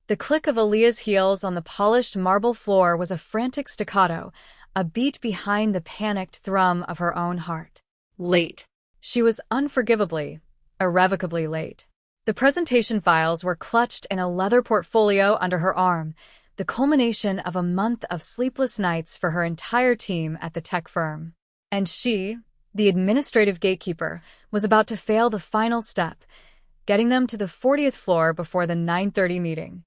The click of Aaliyah's heels on the polished marble floor was a frantic staccato, a beat behind the panicked thrum of her own heart. Late. She was unforgivably, irrevocably late. The presentation files were clutched in a leather portfolio under her arm, the culmination of a month of sleepless nights for her entire team at the tech firm. And she, the administrative gatekeeper, was about to fail the final step, getting them to the 40th floor before the 9:30 meeting.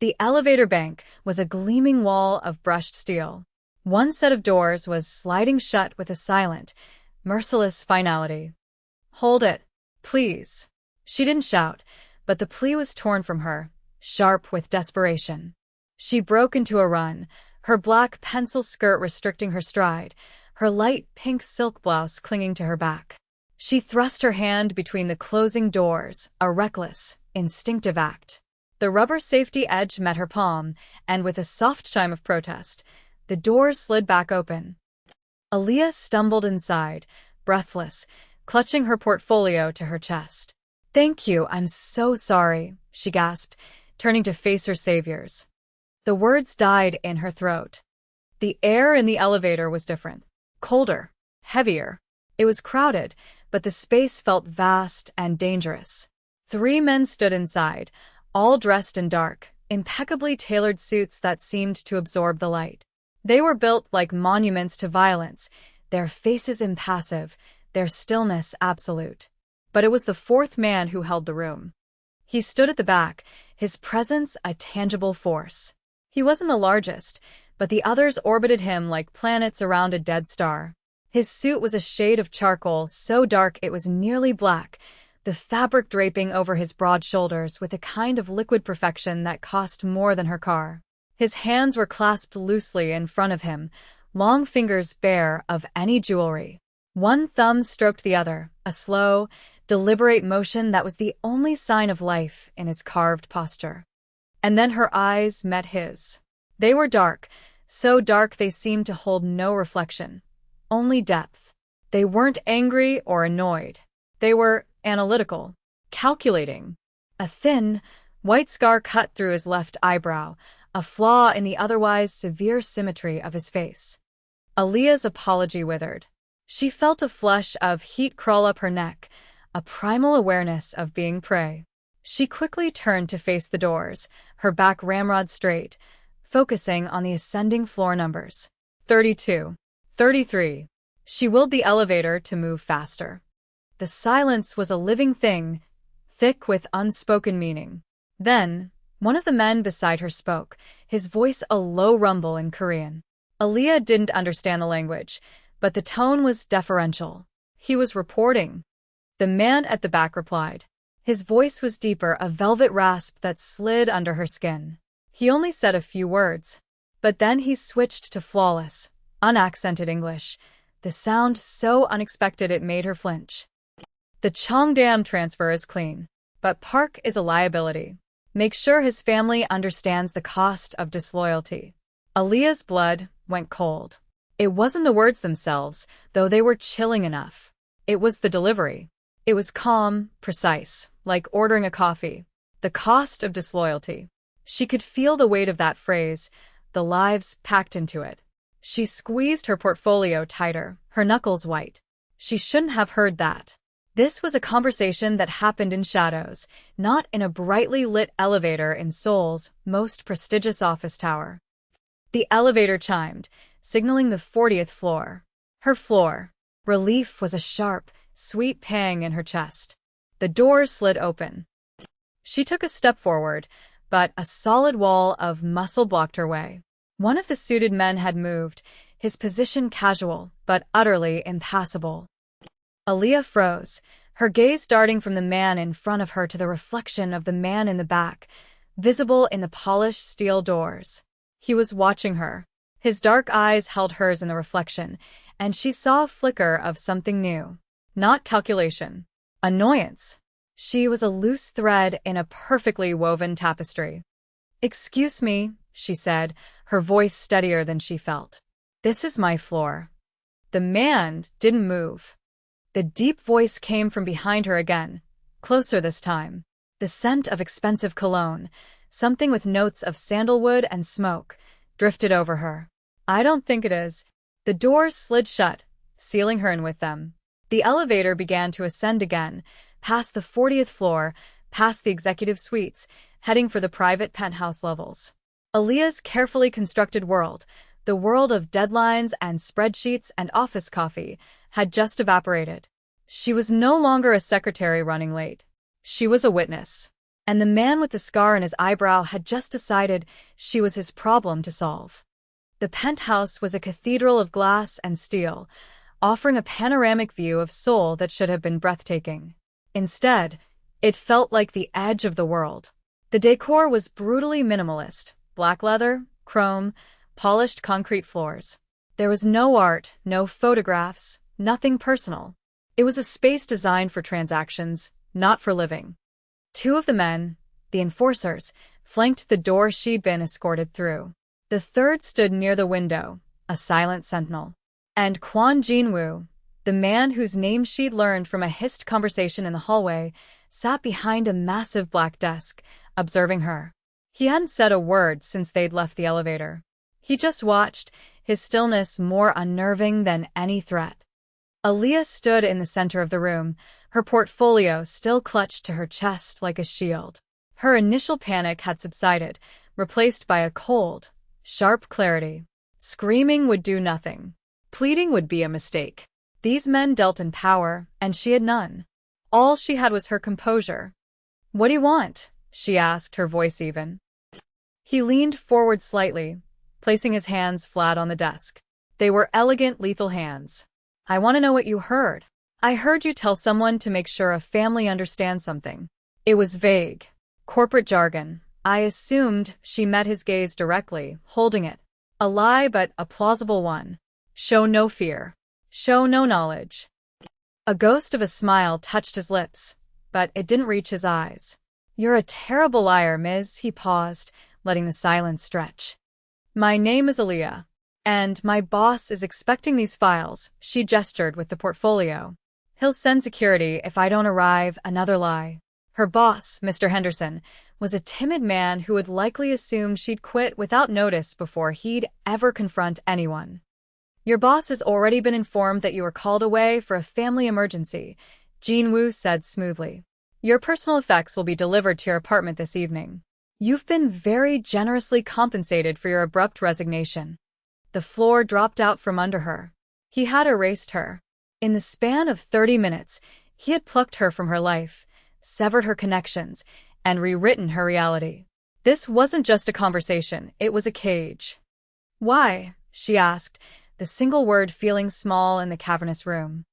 The elevator bank was a gleaming wall of brushed steel. One set of doors was sliding shut with a silent, merciless finality. "Hold it, please." She didn't shout, but the plea was torn from her, sharp with desperation. She broke into a run, her black pencil skirt restricting her stride, her light pink silk blouse clinging to her back. She thrust her hand between the closing doors, a reckless, instinctive act. The rubber safety edge met her palm, and with a soft chime of protest, the doors slid back open. Aaliyah stumbled inside, breathless, clutching her portfolio to her chest. "Thank you, I'm so sorry," she gasped, turning to face her saviors. The words died in her throat. The air in the elevator was different. Colder, heavier. It was crowded, but the space felt vast and dangerous. 3 men stood inside, all dressed in dark, impeccably tailored suits that seemed to absorb the light. They were built like monuments to violence, their faces impassive, their stillness absolute. But it was the 4th man who held the room. He stood at the back, his presence a tangible force. He wasn't the largest, but the others orbited him like planets around a dead star. His suit was a shade of charcoal, so dark it was nearly black, the fabric draping over his broad shoulders with a kind of liquid perfection that cost more than her car. His hands were clasped loosely in front of him, long fingers bare of any jewelry. One thumb stroked the other, a slow, deliberate motion that was the only sign of life in his carved posture. And then her eyes met his. They were dark, so dark they seemed to hold no reflection, only depth. They weren't angry or annoyed. They were analytical, calculating. A thin, white scar cut through his left eyebrow, a flaw in the otherwise severe symmetry of his face. Aaliyah's apology withered. She felt a flush of heat crawl up her neck, a primal awareness of being prey. She quickly turned to face the doors, her back ramrod straight, focusing on the ascending floor numbers. 32. 33. She willed the elevator to move faster. The silence was a living thing, thick with unspoken meaning. Then, one of the men beside her spoke, his voice a low rumble in Korean. Aaliyah didn't understand the language, but the tone was deferential. He was reporting. The man at the back replied. His voice was deeper, a velvet rasp that slid under her skin. He only said a few words, but then he switched to flawless, unaccented English, the sound so unexpected it made her flinch. "The Cheongdam transfer is clean, but Park is a liability. Make sure his family understands the cost of disloyalty." Aaliyah's blood went cold. It wasn't the words themselves, though they were chilling enough. It was the delivery. It was calm, precise, like ordering a coffee. The cost of disloyalty. She could feel the weight of that phrase, the lives packed into it. She squeezed her portfolio tighter, her knuckles white. She shouldn't have heard that. This was a conversation that happened in shadows, not in a brightly lit elevator in Seoul's most prestigious office tower. The elevator chimed, signaling the 40th floor. Her floor. Relief was a sharp, sweet pang in her chest. The doors slid open. She took a step forward, but a solid wall of muscle blocked her way. One of the suited men had moved, his position casual, but utterly impassable. Aaliyah froze, her gaze darting from the man in front of her to the reflection of the man in the back, visible in the polished steel doors. He was watching her. His dark eyes held hers in the reflection, and she saw a flicker of something new. Not calculation. Annoyance. She was a loose thread in a perfectly woven tapestry. "Excuse me," she said, her voice steadier than she felt. "This is my floor." The man didn't move. The deep voice came from behind her again, closer this time. The scent of expensive cologne, something with notes of sandalwood and smoke, drifted over her. I don't think it is. The doors slid shut, sealing her in with them. The elevator began to ascend again, past the 40th floor, past the executive suites, heading for the private penthouse levels. Aaliyah's carefully constructed world, the world of deadlines and spreadsheets and office coffee, had just evaporated. She was no longer a secretary running late. She was a witness. And the man with the scar in his eyebrow had just decided she was his problem to solve. The penthouse was a cathedral of glass and steel, offering a panoramic view of Seoul that should have been breathtaking. Instead, it felt like the edge of the world. The decor was brutally minimalist: black leather, chrome, polished concrete floors. There was no art, no photographs, nothing personal. It was a space designed for transactions, not for living. Two of the men, the enforcers, flanked the door she'd been escorted through. The third stood near the window, a silent sentinel. And Kwon Jin-woo, the man whose name she'd learned from a hissed conversation in the hallway, sat behind a massive black desk, observing her. He hadn't said a word since they'd left the elevator. He just watched, his stillness more unnerving than any threat. Aaliyah stood in the center of the room, her portfolio still clutched to her chest like a shield. Her initial panic had subsided, replaced by a cold, sharp clarity. Screaming would do nothing. Pleading would be a mistake. These men dealt in power, and she had none. All she had was her composure. "What do you want?" she asked, her voice even. He leaned forward slightly, placing his hands flat on the desk. They were elegant, lethal hands. "I want to know what you heard. I heard you tell someone to make sure a family understands something." It was vague. Corporate jargon. I assumed she met his gaze directly, holding it. A lie, but a plausible one. Show no fear. Show no knowledge. A ghost of a smile touched his lips, but it didn't reach his eyes. "You're a terrible liar, Ms." He paused, letting the silence stretch. "My name is Aaliyah, and my boss is expecting these files." She gestured with the portfolio. "He'll send security if I don't arrive." Another lie. Her boss, Mr. Henderson, was a timid man who would likely assume she'd quit without notice before he'd ever confront anyone. "Your boss has already been informed that you were called away for a family emergency," Jin-woo said smoothly. "Your personal effects will be delivered to your apartment this evening. You've been very generously compensated for your abrupt resignation." The floor dropped out from under her. He had erased her. In the span of 30 minutes, he had plucked her from her life, severed her connections, and rewritten her reality. This wasn't just a conversation, it was a cage. "Why?" she asked, the single word feeling small in the cavernous room.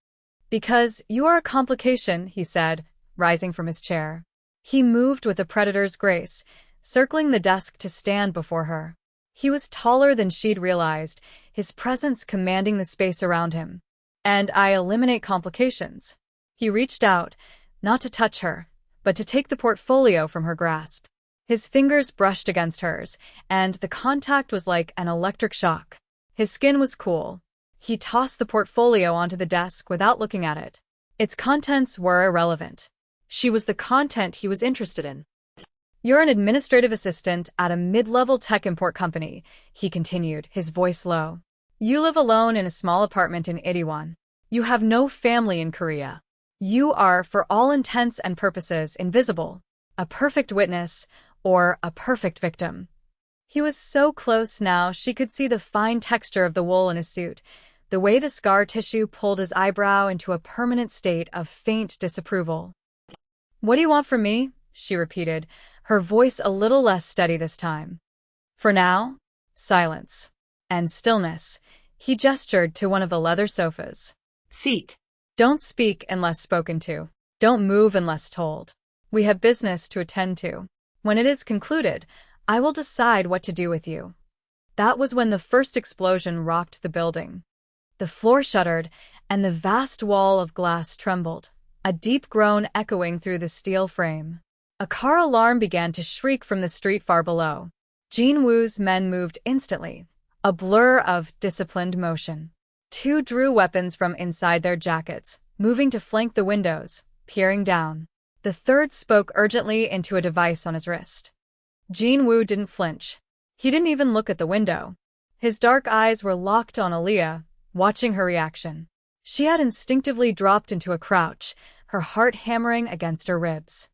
"Because you are a complication," he said, rising from his chair. He moved with a predator's grace, circling the desk to stand before her. He was taller than she'd realized, his presence commanding the space around him. "And I eliminate complications." He reached out, not to touch her, but to take the portfolio from her grasp. His fingers brushed against hers, and the contact was like an electric shock. His skin was cool. He tossed the portfolio onto the desk without looking at it. Its contents were irrelevant. She was the content he was interested in. "You're an administrative assistant at a mid-level tech import company," he continued, his voice low. "You live alone in a small apartment in Itaewon. You have no family in Korea. You are, for all intents and purposes, invisible. A perfect witness, or a perfect victim." He was so close now she could see the fine texture of the wool in his suit, the way the scar tissue pulled his eyebrow into a permanent state of faint disapproval. "What do you want from me?" she repeated, her voice a little less steady this time. For now, silence. And stillness. He gestured to one of the leather sofas. "Seat. Don't speak unless spoken to. Don't move unless told. We have business to attend to. When it is concluded, I will decide what to do with you." That was when the first explosion rocked the building. The floor shuddered, and the vast wall of glass trembled, a deep groan echoing through the steel frame. A car alarm began to shriek from the street far below. Jin-woo's men moved instantly, a blur of disciplined motion. Two drew weapons from inside their jackets, moving to flank the windows, peering down. The third spoke urgently into a device on his wrist. Jin-woo didn't flinch. He didn't even look at the window. His dark eyes were locked on Aaliyah, watching her reaction. She had instinctively dropped into a crouch, her heart hammering against her ribs.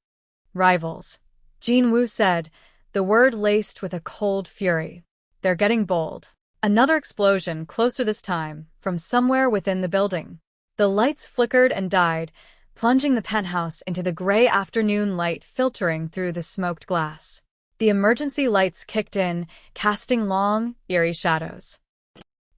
Rivals, Jin-woo said, the word laced with a cold fury. They're getting bold. Another explosion, closer this time, from somewhere within the building. The lights flickered and died, plunging the penthouse into the gray afternoon light filtering through the smoked glass. The emergency lights kicked in, casting long, eerie shadows.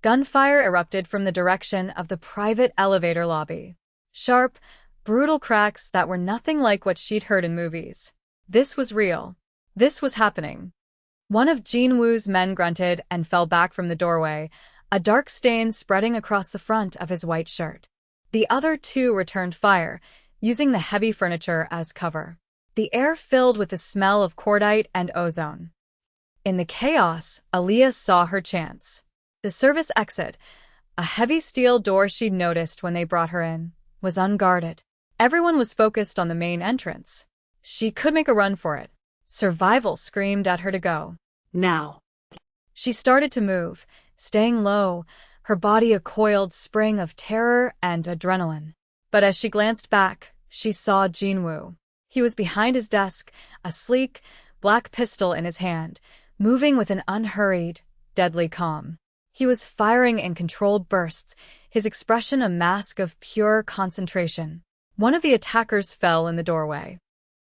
Gunfire erupted from the direction of the private elevator lobby. Sharp, brutal cracks that were nothing like what she'd heard in movies. This was real. This was happening. One of Jin-woo's men grunted and fell back from the doorway, a dark stain spreading across the front of his white shirt. The other two returned fire, using the heavy furniture as cover. The air filled with the smell of cordite and ozone. In the chaos, Aaliyah saw her chance. The service exit, a heavy steel door she'd noticed when they brought her in, was unguarded. Everyone was focused on the main entrance. She could make a run for it. Survival screamed at her to go. Now. She started to move, staying low, her body a coiled spring of terror and adrenaline. But as she glanced back, she saw Jin-woo. He was behind his desk, a sleek, black pistol in his hand, moving with an unhurried, deadly calm. He was firing in controlled bursts, his expression a mask of pure concentration. One of the attackers fell in the doorway.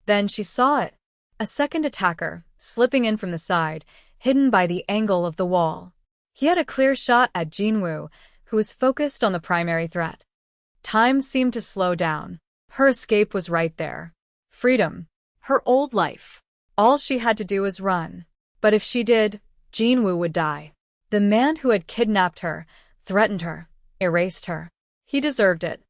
Then she saw it. A second attacker, slipping in from the side, hidden by the angle of the wall. He had a clear shot at Jin-woo, who was focused on the primary threat. Time seemed to slow down. Her escape was right there. Freedom. Her old life. All she had to do was run. But if she did, Jin-woo would die. The man who had kidnapped her, threatened her, erased her. He deserved it.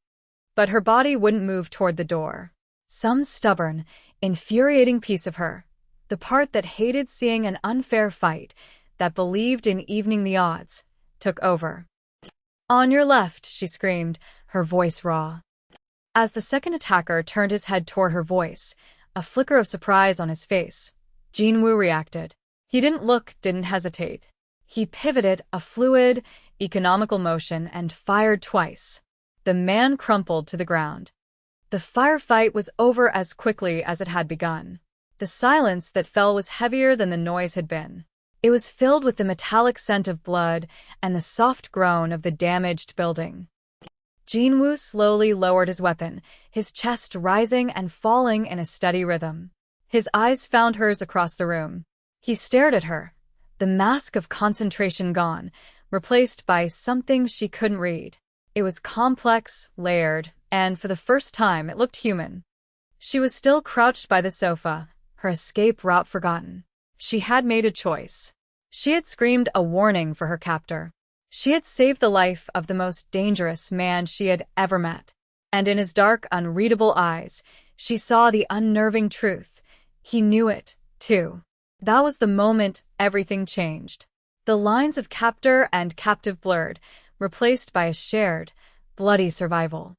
But her body wouldn't move toward the door. Some stubborn, infuriating piece of her, the part that hated seeing an unfair fight, that believed in evening the odds, took over. "On your left," she screamed, her voice raw. As the second attacker turned his head toward her voice, a flicker of surprise on his face, Jin-woo reacted. He didn't look, didn't hesitate. He pivoted, a fluid, economical motion, and fired twice. The man crumpled to the ground. The firefight was over as quickly as it had begun. The silence that fell was heavier than the noise had been. It was filled with the metallic scent of blood and the soft groan of the damaged building. Jin-woo slowly lowered his weapon, his chest rising and falling in a steady rhythm. His eyes found hers across the room. He stared at her, the mask of concentration gone, replaced by something she couldn't read. It was complex, layered, and for the first time it looked human. She was still crouched by the sofa, her escape route forgotten. She had made a choice. She had screamed a warning for her captor. She had saved the life of the most dangerous man she had ever met. And in his dark, unreadable eyes, she saw the unnerving truth. He knew it, too. That was the moment everything changed. The lines of captor and captive blurred, replaced by a shared, bloody survival.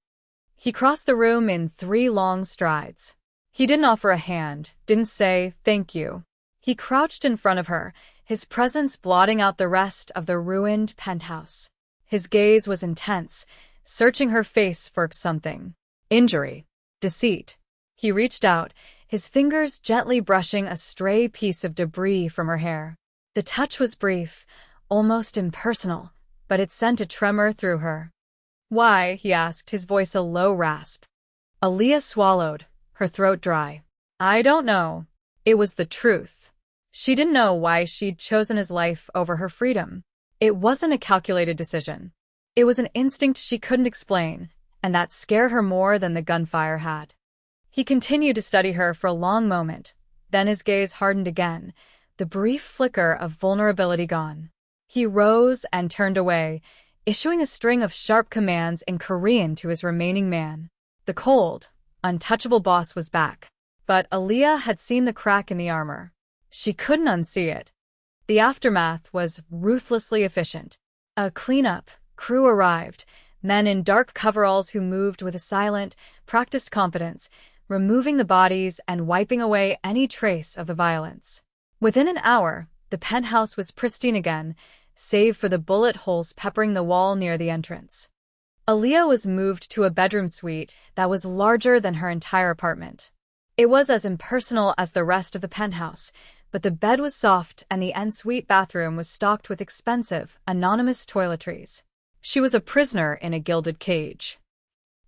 He crossed the room in 3 long strides. He didn't offer a hand, didn't say, "Thank you." He crouched in front of her, his presence blotting out the rest of the ruined penthouse. His gaze was intense, searching her face for something. Injury. Deceit. He reached out, his fingers gently brushing a stray piece of debris from her hair. The touch was brief, almost impersonal, but it sent a tremor through her. "Why?" he asked, his voice a low rasp. Aaliyah swallowed, her throat dry. "I don't know." It was the truth. She didn't know why she'd chosen his life over her freedom. It wasn't a calculated decision. It was an instinct she couldn't explain, and that scared her more than the gunfire had. He continued to study her for a long moment, then his gaze hardened again, the brief flicker of vulnerability gone. He rose and turned away, issuing a string of sharp commands in Korean to his remaining man. The cold, untouchable boss was back, but Aaliyah had seen the crack in the armor. She couldn't unsee it. The aftermath was ruthlessly efficient. A cleanup crew arrived, men in dark coveralls who moved with a silent, practiced competence, removing the bodies and wiping away any trace of the violence. Within an hour, the penthouse was pristine again, save for the bullet holes peppering the wall near the entrance. Aaliyah was moved to a bedroom suite that was larger than her entire apartment. It was as impersonal as the rest of the penthouse, but the bed was soft and the ensuite bathroom was stocked with expensive, anonymous toiletries. She was a prisoner in a gilded cage.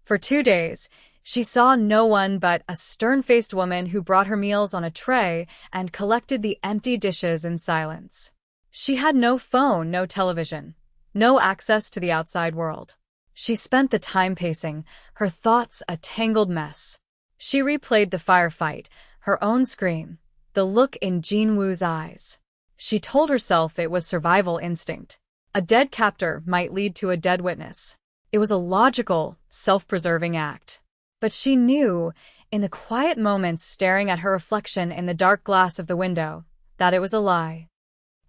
For 2 days, she saw no one but a stern-faced woman who brought her meals on a tray and collected the empty dishes in silence. She had no phone, no television, no access to the outside world. She spent the time pacing, her thoughts a tangled mess. She replayed the firefight, her own scream, the look in Jin-woo's eyes. She told herself it was survival instinct. A dead captor might lead to a dead witness. It was a logical, self-preserving act. But she knew, in the quiet moments staring at her reflection in the dark glass of the window, that it was a lie.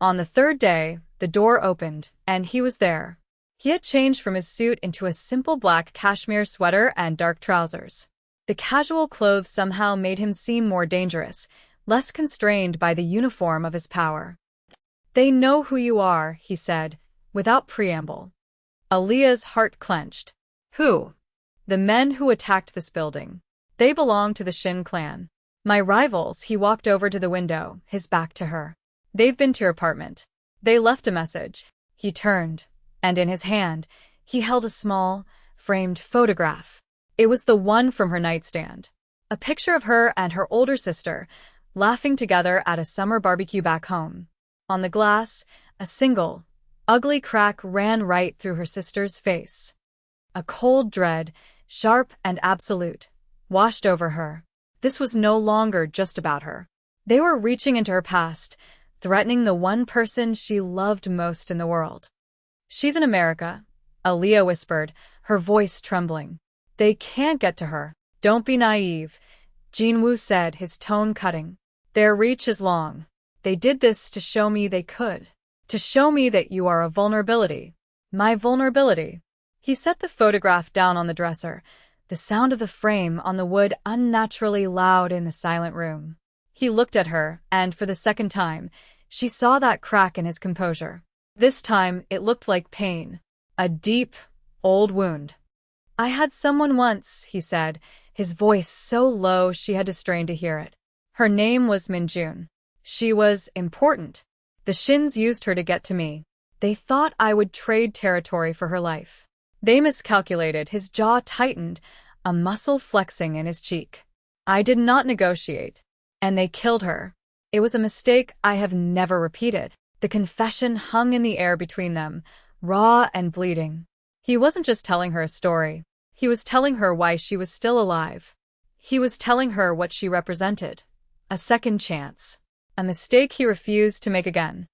On the 3rd day, the door opened, and he was there. He had changed from his suit into a simple black cashmere sweater and dark trousers. The casual clothes somehow made him seem more dangerous, less constrained by the uniform of his power. "They know who you are," he said, without preamble. Aaliyah's heart clenched. "Who?" "The men who attacked this building. They belong to the Shin clan." "My rivals." He walked over to the window, his back to her. "They've been to your apartment. They left a message." He turned, and in his hand, he held a small, framed photograph. It was the one from her nightstand. A picture of her and her older sister, laughing together at a summer barbecue back home. On the glass, a single, ugly crack ran right through her sister's face. A cold dread, sharp and absolute, washed over her. This was no longer just about her. They were reaching into her past, threatening the one person she loved most in the world. "She's in America," Aaliyah whispered, her voice trembling. "They can't get to her." "Don't be naive," Jin-woo said, his tone cutting. "Their reach is long. They did this to show me they could. To show me that you are a vulnerability." "My vulnerability?" He set the photograph down on the dresser, the sound of the frame on the wood unnaturally loud in the silent room. He looked at her, and for the second time, she saw that crack in his composure. This time, it looked like pain. A deep, old wound. "I had someone once," he said, his voice so low she had to strain to hear it. "Her name was Minjun. She was important. The Shins used her to get to me. They thought I would trade territory for her life. They miscalculated." His jaw tightened, a muscle flexing in his cheek. "I did not negotiate. And they killed her. It was a mistake I have never repeated." The confession hung in the air between them, raw and bleeding. He wasn't just telling her a story. He was telling her why she was still alive. He was telling her what she represented. A second chance. A mistake he refused to make again.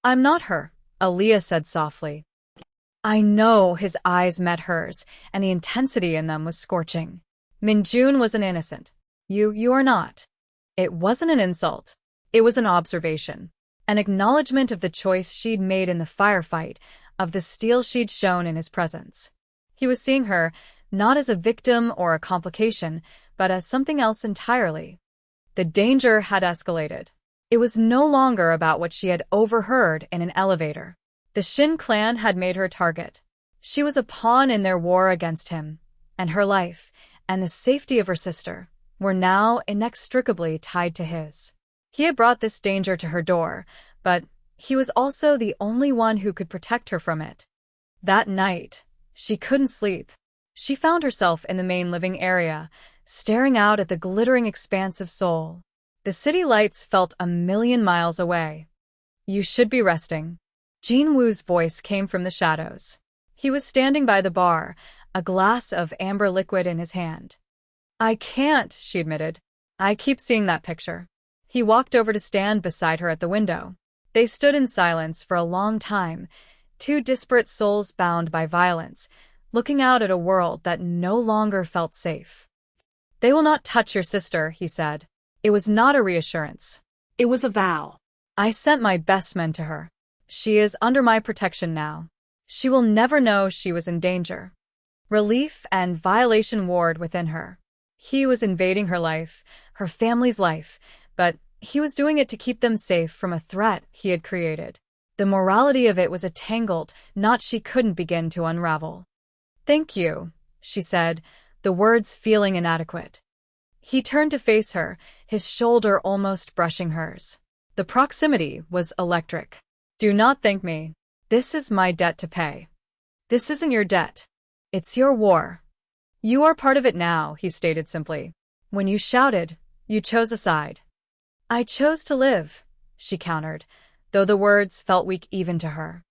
"I'm not her," Aaliyah said softly. "I know." His eyes met hers, and the intensity in them was scorching. "Minjun was an innocent. You are not." It wasn't an insult. It was an observation. An acknowledgement of the choice she'd made in the firefight, of the steel she'd shown in his presence. He was seeing her, not as a victim or a complication, but as something else entirely. The danger had escalated. It was no longer about what she had overheard in an elevator. The Shin clan had made her a target. She was a pawn in their war against him, and her life, and the safety of her sister, were now inextricably tied to his. He had brought this danger to her door, but he was also the only one who could protect her from it. That night, she couldn't sleep. She found herself in the main living area, staring out at the glittering expanse of Seoul. The city lights felt a million miles away. "You should be resting." Jin-woo's voice came from the shadows. He was standing by the bar, a glass of amber liquid in his hand. "I can't," she admitted. "I keep seeing that picture." He walked over to stand beside her at the window. They stood in silence for a long time, two disparate souls bound by violence, looking out at a world that no longer felt safe. "They will not touch your sister," he said. It was not a reassurance. It was a vow. "I sent my best men to her. She is under my protection now. She will never know she was in danger." Relief and violation warred within her. He was invading her life, her family's life, but He was doing it to keep them safe from a threat he had created. The morality of it was a tangled knot she couldn't begin to unravel. "Thank you," she said, the words feeling inadequate. He turned to face her, his shoulder almost brushing hers. The proximity was electric. "Do not thank me. This is my debt to pay." "This isn't your debt. It's your war. You are part of it now," he stated simply. "When you shouted, you chose a side." "I chose to live," she countered, though the words felt weak even to her.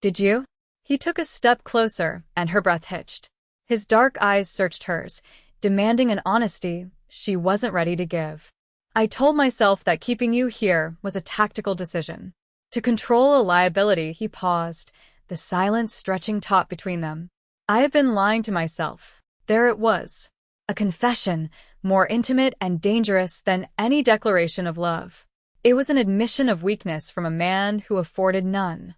"Did you?" He took a step closer, and her breath hitched. His dark eyes searched hers, demanding an honesty she wasn't ready to give. "I told myself that keeping you here was a tactical decision. To control a liability." He paused, the silence stretching taut between them. "I have been lying to myself." There it was. A confession, more intimate and dangerous than any declaration of love. It was an admission of weakness from a man who afforded none.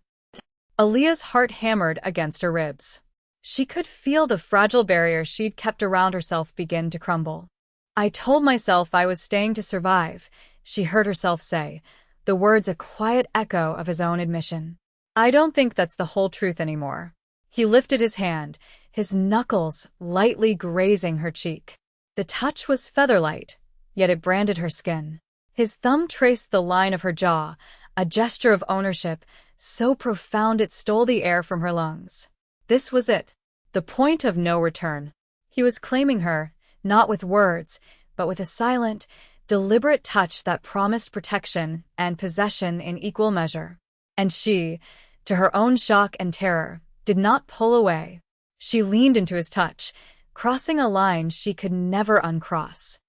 Aaliyah's heart hammered against her ribs. She could feel the fragile barrier she'd kept around herself begin to crumble. "I told myself I was staying to survive," she heard herself say, the words a quiet echo of his own admission. "I don't think that's the whole truth anymore." He lifted his hand, his knuckles lightly grazing her cheek. The touch was feather-light, yet it branded her skin. His thumb traced the line of her jaw, a gesture of ownership so profound it stole the air from her lungs. This was it, the point of no return. He was claiming her, not with words, but with a silent, deliberate touch that promised protection and possession in equal measure. And she, to her own shock and terror, did not pull away. She leaned into his touch, crossing a line she could never uncross.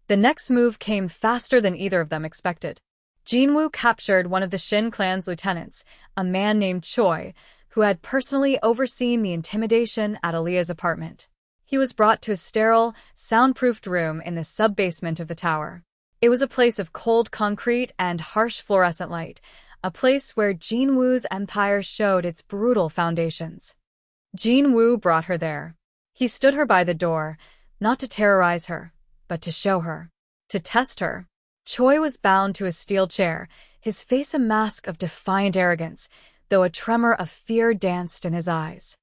The next move came faster than either of them expected. Jinwoo captured one of the Shin clan's lieutenants, a man named Choi, who had personally overseen the intimidation at Aaliyah's apartment. He was brought to a sterile, soundproofed room in the sub-basement of the tower. It was a place of cold concrete and harsh fluorescent light, a place where Jinwoo's empire showed its brutal foundations. Jinwoo brought her there. He stood her by the door, not to terrorize her, but to show her, to test her. Choi was bound to a steel chair, his face a mask of defiant arrogance, though a tremor of fear danced in his eyes.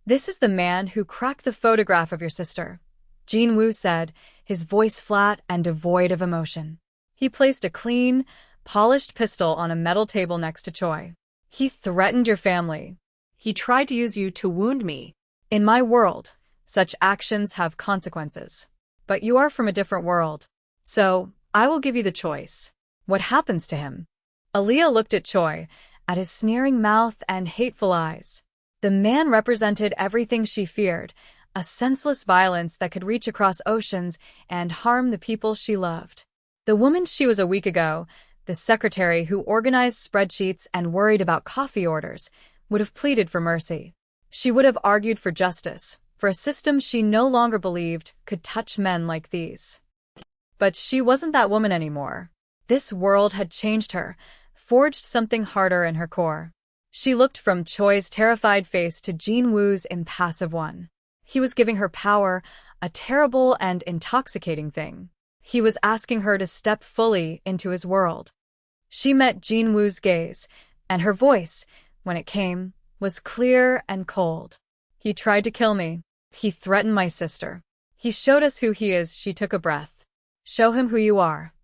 "This is the man who cracked the photograph of your sister," Jinwoo said, his voice flat and devoid of emotion. He placed a clean, polished pistol on a metal table next to Choi. "He threatened your family. He tried to use you to wound me. In my world, such actions have consequences. But you are from a different world. So, I will give you the choice. What happens to him?" Aaliyah looked at Choi, at his sneering mouth and hateful eyes. The man represented everything she feared, a senseless violence that could reach across oceans and harm the people she loved. The woman she was a week ago, the secretary who organized spreadsheets and worried about coffee orders, would have pleaded for mercy. She would have argued for justice, for a system she no longer believed could touch men like these. But she wasn't that woman anymore. This world had changed her, forged something harder in her core. She looked from Choi's terrified face to Jinwoo's impassive one. He was giving her power, a terrible and intoxicating thing. He was asking her to step fully into his world. She met Jinwoo's gaze, and her voice, when it came, was clear and cold. "He tried to kill me. He threatened my sister. He showed us who he is." She took a breath. "Show him who you are."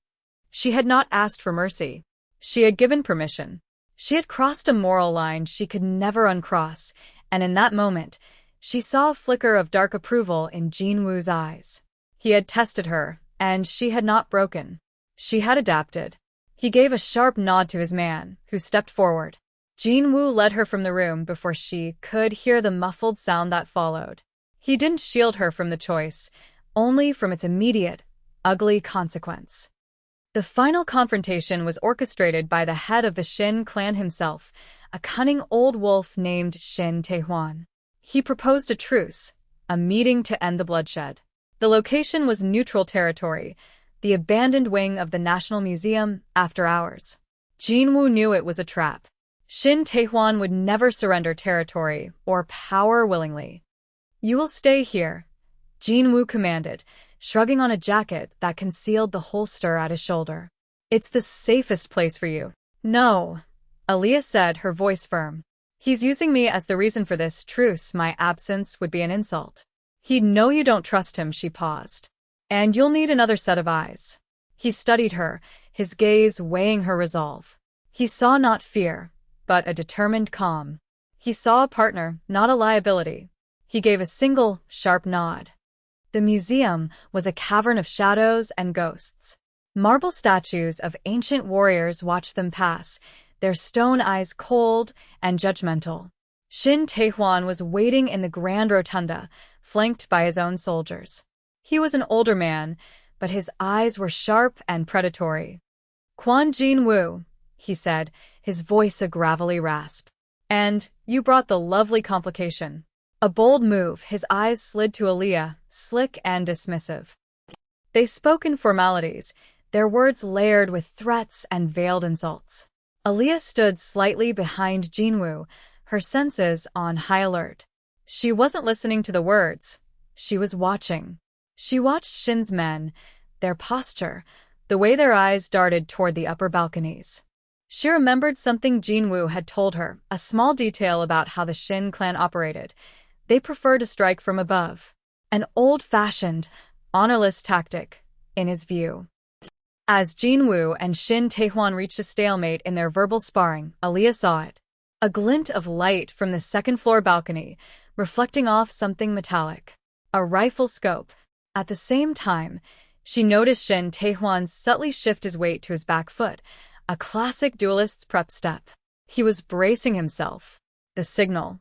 She had not asked for mercy. She had given permission. She had crossed a moral line she could never uncross, and in that moment, she saw a flicker of dark approval in Jinwoo's eyes. He had tested her, and she had not broken. She had adapted. He gave a sharp nod to his man, who stepped forward. Jinwoo led her from the room before she could hear the muffled sound that followed. He didn't shield her from the choice, only from its immediate, ugly consequence. The final confrontation was orchestrated by the head of the Shin clan himself, a cunning old wolf named Shin Tae-hwan. He proposed a truce, a meeting to end the bloodshed. The location was neutral territory, the abandoned wing of the National Museum after hours. Jinwoo knew it was a trap. Shin Tae-hwan would never surrender territory or power willingly. "You will stay here," Jinwoo commanded, shrugging on a jacket that concealed the holster at his shoulder. It's the safest place for you. No, Aaliyah said, her voice firm. He's using me as the reason for this truce. My absence would be an insult. He'd know you don't trust him, she paused. And you'll need another set of eyes. He studied her, his gaze weighing her resolve. He saw not fear, but a determined calm. He saw a partner, not a liability. He gave a single, sharp nod. The museum was a cavern of shadows and ghosts. Marble statues of ancient warriors watched them pass, their stone eyes cold and judgmental. Shin Tae-hwan was waiting in the grand rotunda, flanked by his own soldiers. He was an older man, but his eyes were sharp and predatory. "Kwon Jin-woo," he said, his voice a gravelly rasp. "And you brought the lovely complication." A bold move, his eyes slid to Aaliyah, slick and dismissive. They spoke in formalities, their words layered with threats and veiled insults. Aaliyah stood slightly behind Jin-woo, her senses on high alert. She wasn't listening to the words. She was watching. She watched Shin's men, their posture, the way their eyes darted toward the upper balconies. She remembered something Jin-woo had told her, a small detail about how the Shin clan operated. They prefer to strike from above. An old-fashioned, honorless tactic, in his view. As Jin-woo and Shin Tae-hwan reached a stalemate in their verbal sparring, Aaliyah saw it. A glint of light from the second-floor balcony, reflecting off something metallic. A rifle scope. At the same time, she noticed Shin Tae-hwan subtly shift his weight to his back foot, a classic duelist's prep step. He was bracing himself. The signal.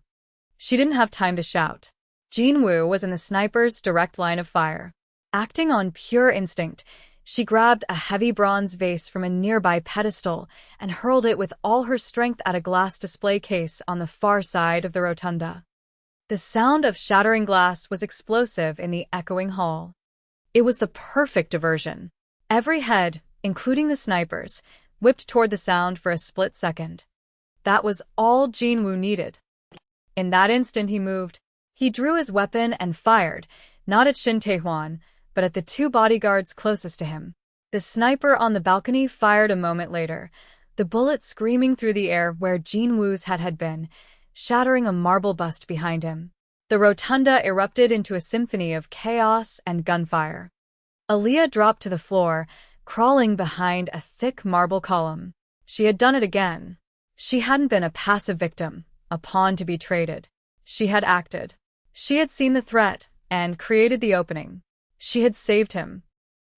She didn't have time to shout. Jin-woo was in the sniper's direct line of fire. Acting on pure instinct, she grabbed a heavy bronze vase from a nearby pedestal and hurled it with all her strength at a glass display case on the far side of the rotunda. The sound of shattering glass was explosive in the echoing hall. It was the perfect diversion. Every head, including the snipers, whipped toward the sound for a split second. That was all Jin-woo needed. In that instant he moved. He drew his weapon and fired, not at Shin Tae-hwan, but at the two bodyguards closest to him. The sniper on the balcony fired a moment later, the bullet screaming through the air where Jin-woo's head had been, shattering a marble bust behind him. The rotunda erupted into a symphony of chaos and gunfire. Aaliyah dropped to the floor, crawling behind a thick marble column. She had done it again. She hadn't been a passive victim, a pawn to be traded. She had acted. She had seen the threat and created the opening. She had saved him.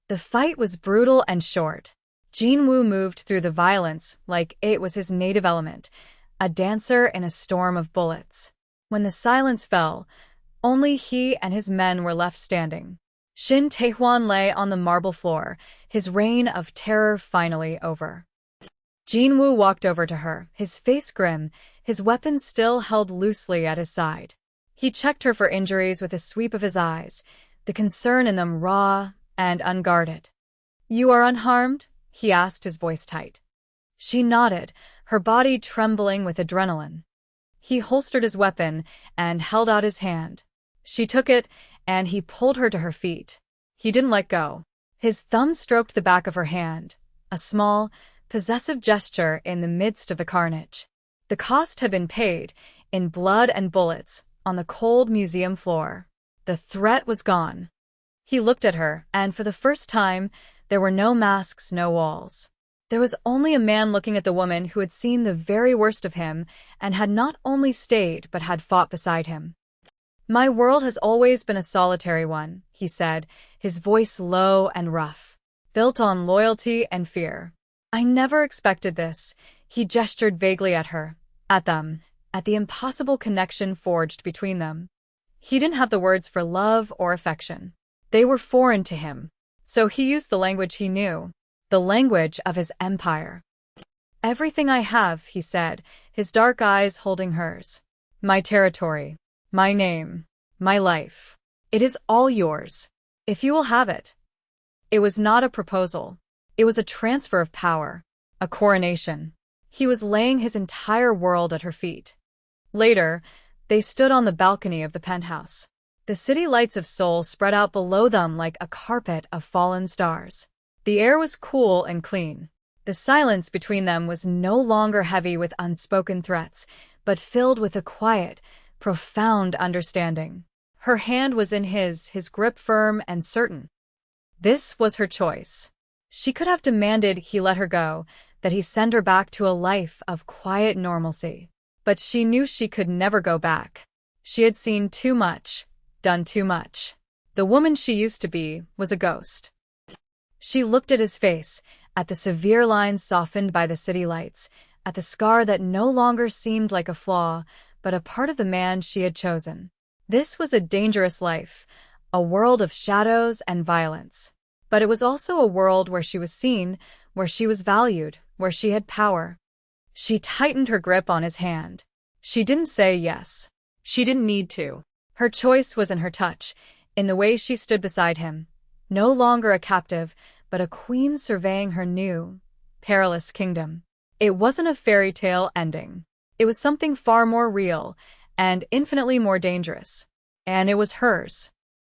The fight was brutal and short. Jin-woo moved through the violence like it was his native element, a dancer in a storm of bullets. When the silence fell, only he and his men were left standing. Shin Tae-hwan lay on the marble floor, his reign of terror finally over. Jin-woo walked over to her, his face grim, his weapon still held loosely at his side. He checked her for injuries with a sweep of his eyes, the concern in them raw and unguarded. "You are unharmed?" he asked, his voice tight. She nodded, her body trembling with adrenaline. He holstered his weapon and held out his hand. She took it, and he pulled her to her feet. He didn't let go. His thumb stroked the back of her hand, a small, possessive gesture in the midst of the carnage. The cost had been paid, in blood and bullets, on the cold museum floor. The threat was gone. He looked at her, and for the first time, there were no masks, no walls. There was only a man looking at the woman who had seen the very worst of him and had not only stayed but had fought beside him. "My world has always been a solitary one," he said, his voice low and rough, "built on loyalty and fear. I never expected this." He gestured vaguely at her, at them, at the impossible connection forged between them. He didn't have the words for love or affection. They were foreign to him. So he used the language he knew, the language of his empire. "Everything I have," he said, his dark eyes holding hers. "My territory, my name, my life. It is all yours, if you will have it." It was not a proposal. It was a transfer of power, a coronation. He was laying his entire world at her feet. Later, they stood on the balcony of the penthouse. The city lights of Seoul spread out below them like a carpet of fallen stars. The air was cool and clean. The silence between them was no longer heavy with unspoken threats, but filled with a quiet, profound understanding. Her hand was in his grip firm and certain. This was her choice. She could have demanded he let her go, that he send her back to a life of quiet normalcy. But she knew she could never go back. She had seen too much, done too much. The woman she used to be was a ghost. She looked at his face, at the severe lines softened by the city lights, at the scar that no longer seemed like a flaw, but a part of the man she had chosen. This was a dangerous life, a world of shadows and violence. But it was also a world where she was seen, where she was valued, where she had power. She tightened her grip on his hand. She didn't say yes. She didn't need to. Her choice was in her touch, in the way she stood beside him. No longer a captive, but a queen surveying her new, perilous kingdom. It wasn't a fairy tale ending. It was something far more real, and infinitely more dangerous. And it was hers.